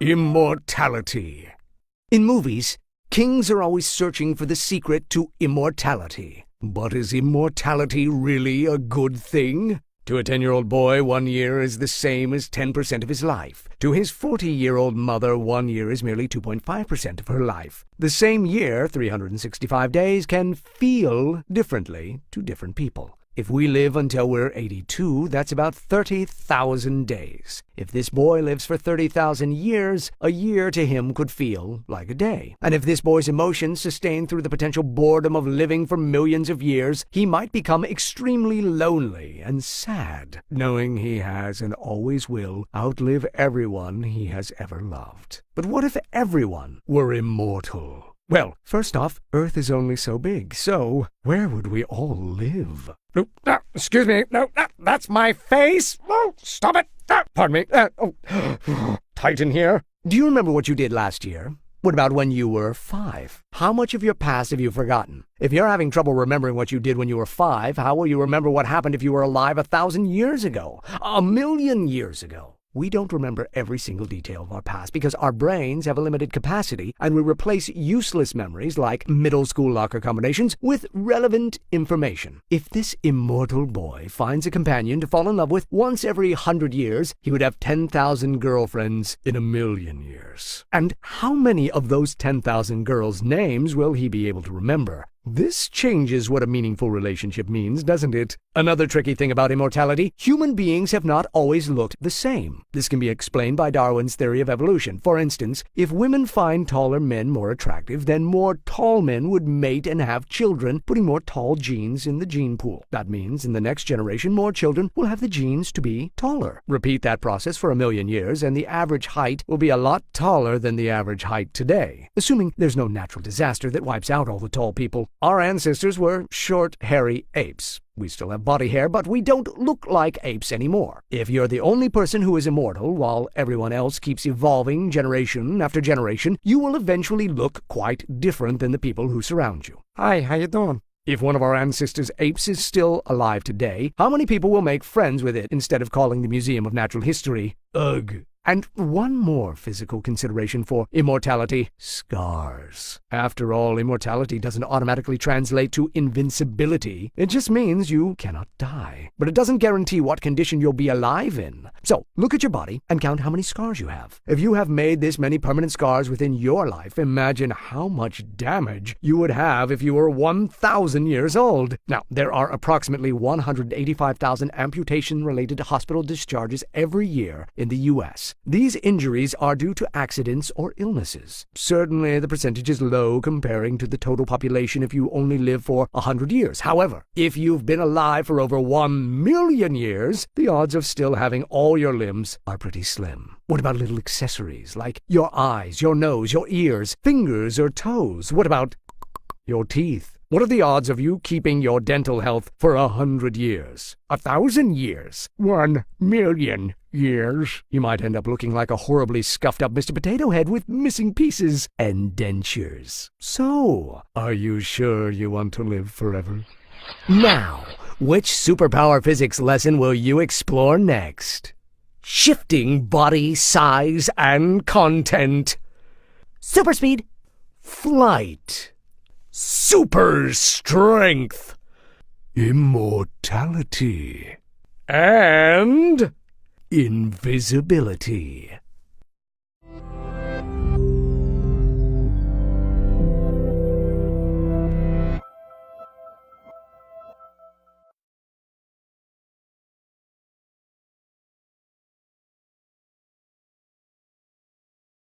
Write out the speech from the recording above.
Immortality. In movies, kings are always searching for the secret to immortality. But is immortality really a good thing? To a 10-year-old boy, 1 year is the same as 10% of his life. To his 40-year-old mother, 1 year is merely 2.5% of her life. The same year, 365 days, can feel differently to different people. If we live until we're 82, that's about 30,000 days. If this boy lives for 30,000 years, a year to him could feel like a day. And if this boy's emotions sustain through the potential boredom of living for millions of years, he might become extremely lonely and sad, knowing he has and always will outlive everyone he has ever loved. But what if everyone were immortal? Well, first off, Earth is only so big, so where would we all live? No, excuse me, no, that's my face! Oh, stop it! Pardon me, tight in here. Do you remember what you did last year? What about when you were 5? How much of your past have you forgotten? If you're having trouble remembering what you did when you were 5, how will you remember what happened if you were alive 1,000 years ago? 1,000,000 years ago? We don't remember every single detail of our past because our brains have a limited capacity, and we replace useless memories like middle school locker combinations with relevant information. If this immortal boy finds a companion to fall in love with once every 100 years, he would have 10,000 girlfriends in 1,000,000 years. And how many of those 10,000 girls' names will he be able to remember? This changes what a meaningful relationship means, doesn't it? Another tricky thing about immortality, human beings have not always looked the same. This can be explained by Darwin's theory of evolution. For instance, if women find taller men more attractive, then more tall men would mate and have children, putting more tall genes in the gene pool. That means in the next generation, more children will have the genes to be taller. Repeat that process for 1,000,000 years, and the average height will be a lot taller than the average height today, assuming there's no natural disaster that wipes out all the tall people. Our ancestors were short, hairy apes. We still have body hair, but we don't look like apes anymore. If you're the only person who is immortal, while everyone else keeps evolving generation after generation, you will eventually look quite different than the people who surround you. Hi, how you doing? If one of our ancestors' apes is still alive today, how many people will make friends with it instead of calling the Museum of Natural History ugh? And one more physical consideration for immortality: scars. After all, immortality doesn't automatically translate to invincibility. It just means you cannot die. But it doesn't guarantee what condition you'll be alive in. So, look at your body and count how many scars you have. If you have made this many permanent scars within your life, imagine how much damage you would have if you were 1,000 years old. Now, there are approximately 185,000 amputation-related hospital discharges every year in the U.S. These injuries are due to accidents or illnesses. Certainly, the percentage is low comparing to the total population if you only live for 100 years. However, if you've been alive for over 1,000,000 years, the odds of still having all your limbs are pretty slim. What about little accessories like your eyes, your nose, your ears, fingers, or toes? What about your teeth? What are the odds of you keeping your dental health for 100 years? 1,000 years? 1,000,000 years? You might end up looking like a horribly scuffed up Mr. Potato Head with missing pieces and dentures. So, are you sure you want to live forever? Now, which superpower physics lesson will you explore next? Shifting body size and content. Super speed. Flight. Super strength. Immortality. And invisibility.